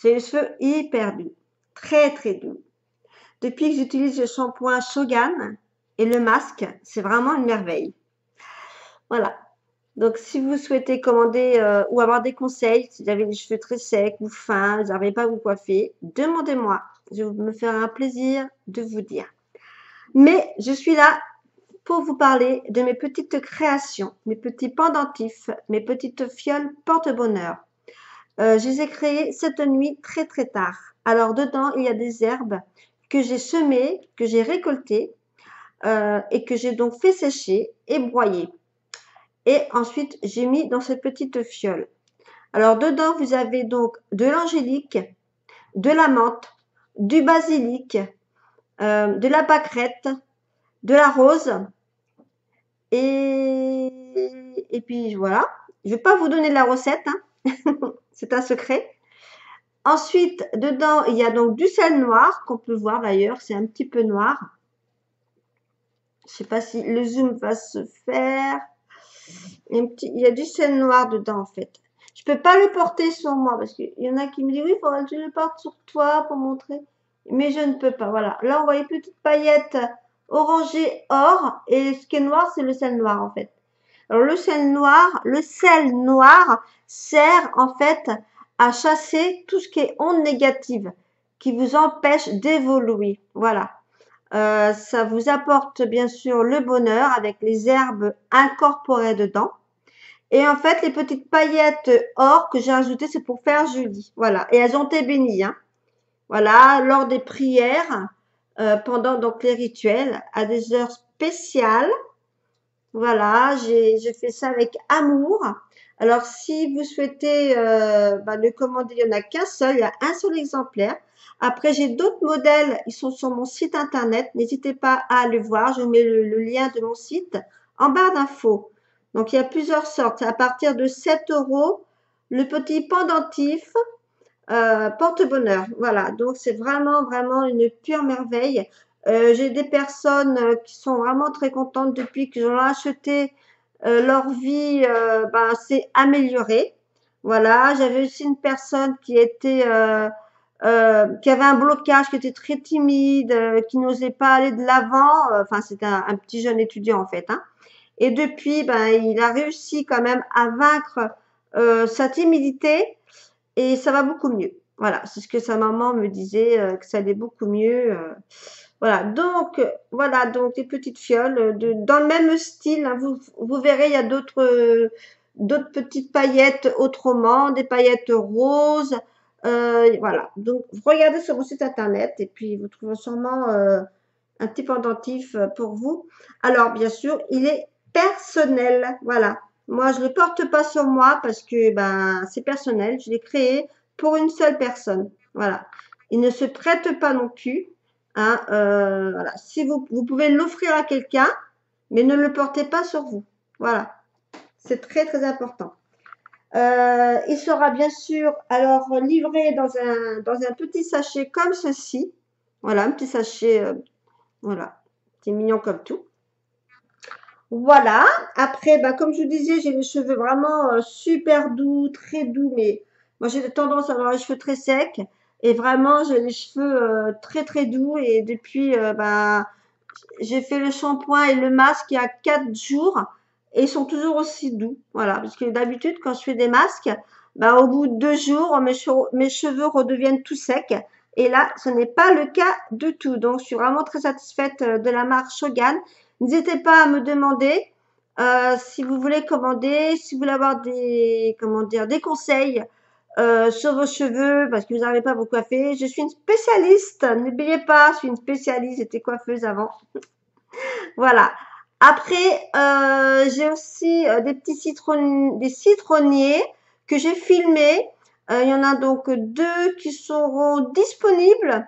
J'ai les cheveux hyper doux, très très doux. Depuis que j'utilise le shampoing Shogan et le masque, c'est vraiment une merveille. Voilà. Donc, si vous souhaitez commander ou avoir des conseils, si vous avez les cheveux très secs ou fins, vous n'arrivez pas à vous coiffer, demandez-moi. Je me ferai un plaisir de vous dire. Mais je suis là pour vous parler de mes petites créations, mes petits pendentifs, mes petites fioles porte-bonheur. Je les ai créées cette nuit très très tard. Alors dedans, il y a des herbes que j'ai semées, que j'ai récoltées et que j'ai donc fait sécher et broyer. Et ensuite, j'ai mis dans cette petite fiole. Alors dedans, vous avez donc de l'angélique, de la menthe, du basilic, de la pâquerette, de la rose. Et puis voilà. Je ne vais pas vous donner la recette, hein. C'est un secret. Ensuite, dedans, il y a donc du sel noir, qu'on peut voir d'ailleurs, c'est un petit peu noir. Je ne sais pas si le zoom va se faire. Il y a du sel noir dedans en fait. Je peux pas le porter sur moi parce qu'il y en a qui me disent oui, il faudrait que je le porte sur toi pour montrer. Mais je ne peux pas. Voilà. Là, on voit les petites paillettes orangées or et ce qui est noir, c'est le sel noir en fait. Alors le sel noir sert en fait à chasser tout ce qui est ondes négatives qui vous empêche d'évoluer. Voilà. Ça vous apporte bien sûr le bonheur avec les herbes incorporées dedans. Et en fait, les petites paillettes or que j'ai ajoutées, c'est pour faire joli. Voilà. Et elles ont été bénies. Hein. Voilà, lors des prières, pendant donc les rituels, à des heures spéciales. Voilà, j'ai fait ça avec amour. Alors, si vous souhaitez le commander, il n'y en a qu'un seul, il y a un seul exemplaire. Après, j'ai d'autres modèles, ils sont sur mon site internet. N'hésitez pas à aller voir, je mets le lien de mon site en barre d'infos. Donc, il y a plusieurs sortes. À partir de 7 euros, le petit pendentif porte-bonheur. Voilà, donc c'est vraiment, vraiment une pure merveille. J'ai des personnes qui sont vraiment très contentes depuis que j'en ai acheté. Leur vie s'est améliorée. Voilà, j'avais aussi une personne qui était qui avait un blocage, qui était très timide, qui n'osait pas aller de l'avant. Enfin, c'était un petit jeune étudiant en fait. Hein. Et depuis, il a réussi quand même à vaincre sa timidité et ça va beaucoup mieux. Voilà, c'est ce que sa maman me disait, que ça allait beaucoup mieux. Voilà, voilà, donc des petites fioles dans le même style. Hein, vous verrez, il y a d'autres petites paillettes autrement, des paillettes roses. Voilà, donc regardez sur mon site internet et puis vous trouverez sûrement un petit pendentif pour vous. Alors, bien sûr, il est personnel. Voilà. Moi, je ne le porte pas sur moi parce que c'est personnel. Je l'ai créé pour une seule personne. Voilà. Il ne se prête pas non plus. Hein, voilà. Si vous pouvez l'offrir à quelqu'un, mais ne le portez pas sur vous. Voilà. C'est très, très important. Il sera bien sûr alors livré dans un petit sachet comme ceci. Voilà, un petit sachet, voilà, c'est mignon comme tout. Voilà. Après, comme je vous disais, j'ai les cheveux vraiment super doux, très doux, mais moi j'ai tendance à avoir les cheveux très secs et vraiment j'ai les cheveux très très doux et depuis j'ai fait le shampoing et le masque il y a 4 jours et ils sont toujours aussi doux. Voilà, parce que d'habitude quand je fais des masques, au bout de 2 jours, mes cheveux redeviennent tout secs. Et là, ce n'est pas le cas du tout. Donc, je suis vraiment très satisfaite de la marque Shogan. N'hésitez pas à me demander si vous voulez commander, si vous voulez avoir des conseils sur vos cheveux parce que vous n'arrivez pas à vous coiffer. Je suis une spécialiste. N'oubliez pas, je suis une spécialiste. J'étais coiffeuse avant. Voilà. Après, j'ai aussi des citronniers que j'ai filmés. Il y en a donc 2 qui seront disponibles.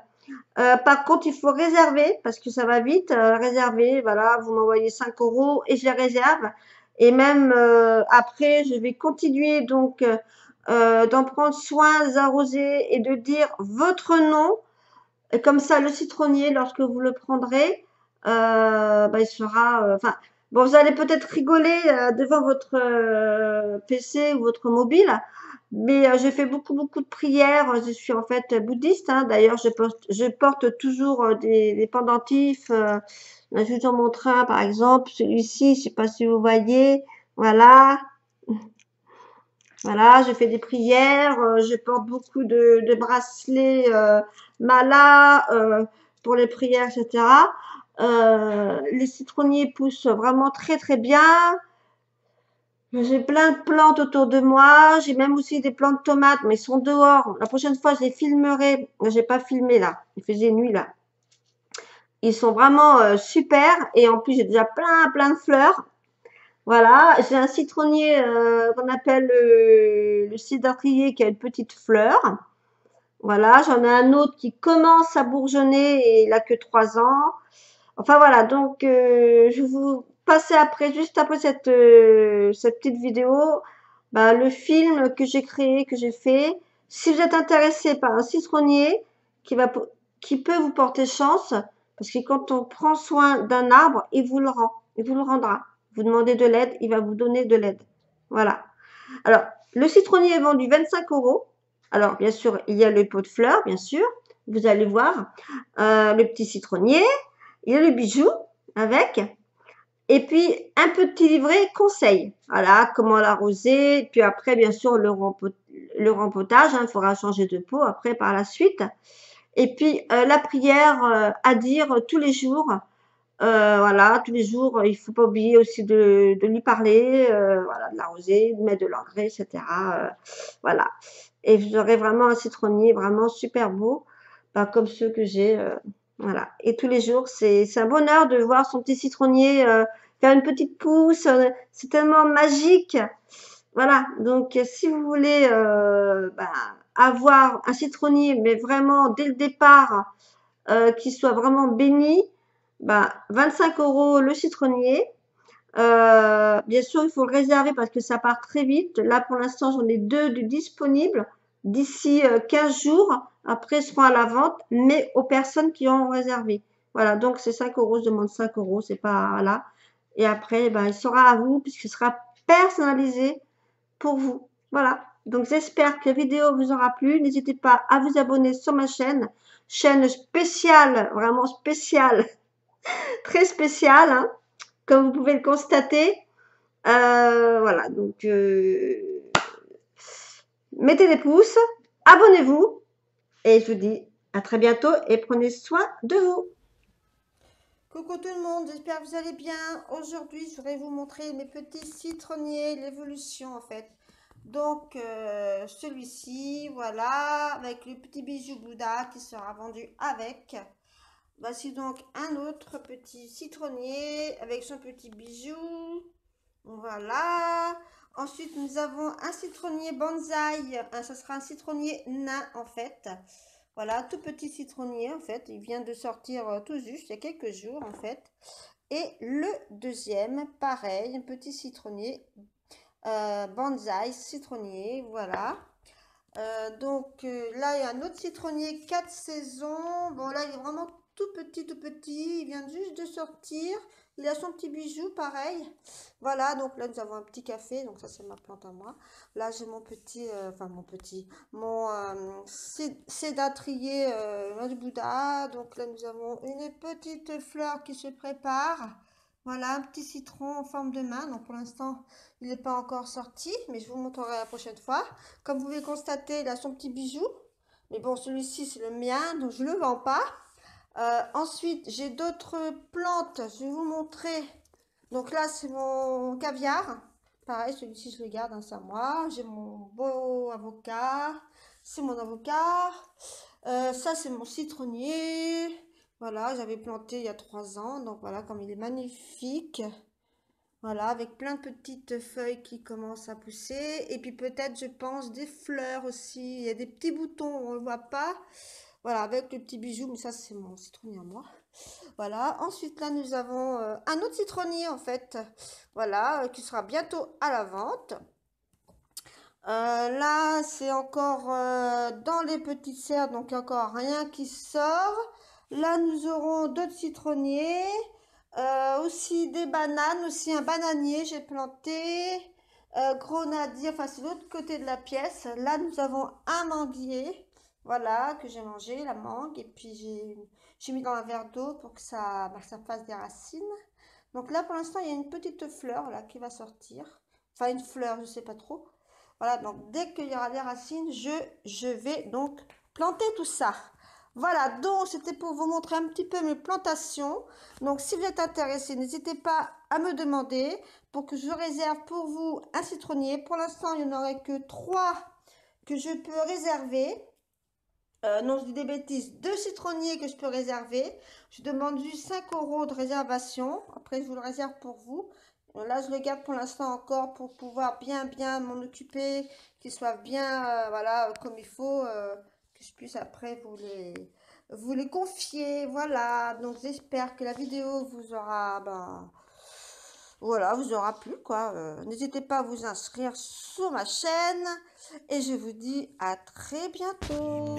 Par contre, il faut réserver parce que ça va vite. Réserver, voilà, vous m'envoyez 5 euros et je les réserve. Et même après, je vais continuer donc d'en prendre soin, d'arroser et de dire votre nom. Et comme ça, le citronnier, lorsque vous le prendrez, il sera. Bon, vous allez peut-être rigoler devant votre PC ou votre mobile, mais je fais beaucoup, beaucoup de prières. Je suis en fait bouddhiste, hein. D'ailleurs, je porte toujours des pendentifs. Là, je vous en montre un, par exemple, celui-ci, je sais pas si vous voyez. Voilà, voilà, je fais des prières. Je porte beaucoup de bracelets mala pour les prières, etc. Les citronniers poussent vraiment très, très bien. J'ai plein de plantes autour de moi. J'ai même aussi des plantes de tomates, mais ils sont dehors. La prochaine fois, je les filmerai. J'ai pas filmé là. Il faisait nuit là. Ils sont vraiment super. Et en plus, j'ai déjà plein, plein de fleurs. Voilà. J'ai un citronnier qu'on appelle le cidrier qui a une petite fleur. Voilà. J'en ai un autre qui commence à bourgeonner et il a que 3 ans. Enfin voilà, donc je vais vous passer après, juste après cette petite vidéo, bah, le film que j'ai créé, que j'ai fait. Si vous êtes intéressé par un citronnier qui va, qui peut vous porter chance, parce que quand on prend soin d'un arbre, il vous le rend, il vous le rendra. Vous demandez de l'aide, il va vous donner de l'aide. Voilà. Alors, le citronnier est vendu 25 euros. Alors, bien sûr, il y a le pot de fleurs, bien sûr. Vous allez voir le petit citronnier. Il y a le bijou avec. Et puis, un petit livret conseil. Voilà, comment l'arroser. Et puis après, bien sûr, le rempotage. Il faudra changer de pot après par la suite. Et puis, la prière à dire tous les jours. Voilà, tous les jours, il faut pas oublier aussi de lui parler, voilà, de l'arroser, de mettre de l'engrais, etc. Voilà. Et vous aurez vraiment un citronnier vraiment super beau, pas comme ceux que j'ai. Voilà. Et tous les jours, c'est un bonheur de voir son petit citronnier faire une petite pousse. C'est tellement magique. Voilà. Donc, si vous voulez avoir un citronnier, mais vraiment dès le départ, qui soit vraiment béni, bah, 25 euros le citronnier. Bien sûr, il faut le réserver parce que ça part très vite. Là, pour l'instant, j'en ai 2 de disponibles. D'ici 15 jours, après, ils seront à la vente, mais aux personnes qui ont réservé. Voilà, donc c'est 5 euros, je demande 5 euros, c'est pas là. Et après, ben, il sera à vous puisqu'il sera personnalisé pour vous. Voilà. Donc j'espère que la vidéo vous aura plu. N'hésitez pas à vous abonner sur ma chaîne. Chaîne spéciale, vraiment spéciale, très spéciale, hein, comme vous pouvez le constater. Voilà, donc mettez des pouces, abonnez-vous et je vous dis à très bientôt et prenez soin de vous. Coucou tout le monde, j'espère que vous allez bien. Aujourd'hui, je voudrais vous montrer mes petits citronniers, l'évolution en fait. Donc, celui-ci, voilà, avec le petit bijou Bouddha qui sera vendu avec. Voici donc un autre petit citronnier avec son petit bijou. Voilà. Ensuite, nous avons un citronnier bonsaï. Ça sera un citronnier nain en fait. Voilà, tout petit citronnier en fait. Il vient de sortir tout juste il y a quelques jours en fait. Et le deuxième, pareil, un petit citronnier bonsaï citronnier. Voilà. Là, il y a un autre citronnier 4 saisons. Bon, là, il est vraiment tout petit, tout petit. Il vient juste de sortir. Il a son petit bijou, pareil. Voilà, donc là, nous avons un petit café. Donc ça, c'est ma plante à moi. Là, j'ai mon petit, mon cédatrier du Bouddha. Donc là, nous avons une petite fleur qui se prépare. Voilà, un petit citron en forme de main. Donc pour l'instant, il n'est pas encore sorti, mais je vous montrerai la prochaine fois. Comme vous pouvez le constater, il a son petit bijou. Mais bon, celui-ci, c'est le mien, donc je ne le vends pas. Ensuite, j'ai d'autres plantes. Je vais vous montrer. Donc là, c'est mon caviar. Pareil, celui-ci, je le garde, hein, c'est à moi. J'ai mon beau avocat. C'est mon avocat. Ça, c'est mon citronnier. Voilà, j'avais planté il y a 3 ans. Donc voilà, comme il est magnifique. Voilà, avec plein de petites feuilles qui commencent à pousser. Et puis peut-être, je pense, des fleurs aussi. Il y a des petits boutons, on ne le voit pas. Voilà, avec le petit bijou, mais ça, c'est mon citronnier à moi. Voilà, ensuite, là, nous avons un autre citronnier, en fait. Voilà, qui sera bientôt à la vente. Là, c'est encore dans les petites serres, donc il n'y a encore rien qui sort. Là, nous aurons d'autres citronniers. Aussi des bananes, aussi un bananier, j'ai planté. Grenadier, enfin c'est l'autre côté de la pièce. Là, nous avons un manguier, voilà, que j'ai mangé, la mangue. Et puis j'ai mis dans un verre d'eau pour que ça fasse des racines. Donc là, pour l'instant, il y a une petite fleur là qui va sortir. Enfin, une fleur, je sais pas trop. Voilà, donc dès qu'il y aura des racines, je vais donc planter tout ça. Voilà, donc c'était pour vous montrer un petit peu mes plantations. Donc si vous êtes intéressé, n'hésitez pas à me demander pour que je réserve pour vous un citronnier. Pour l'instant, il n'y en aurait que 3 que je peux réserver. Non, je dis des bêtises, 2 citronniers que je peux réserver. Je demande juste 5 € de réservation. Après, je vous le réserve pour vous. Là, je le garde pour l'instant encore pour pouvoir bien m'en occuper, qu'ils soient bien, voilà, comme il faut, que je puisse après vous les confier. Voilà, donc j'espère que la vidéo vous aura, ben, voilà, vous aura plu, quoi. N'hésitez pas à vous inscrire sur ma chaîne et je vous dis à très bientôt.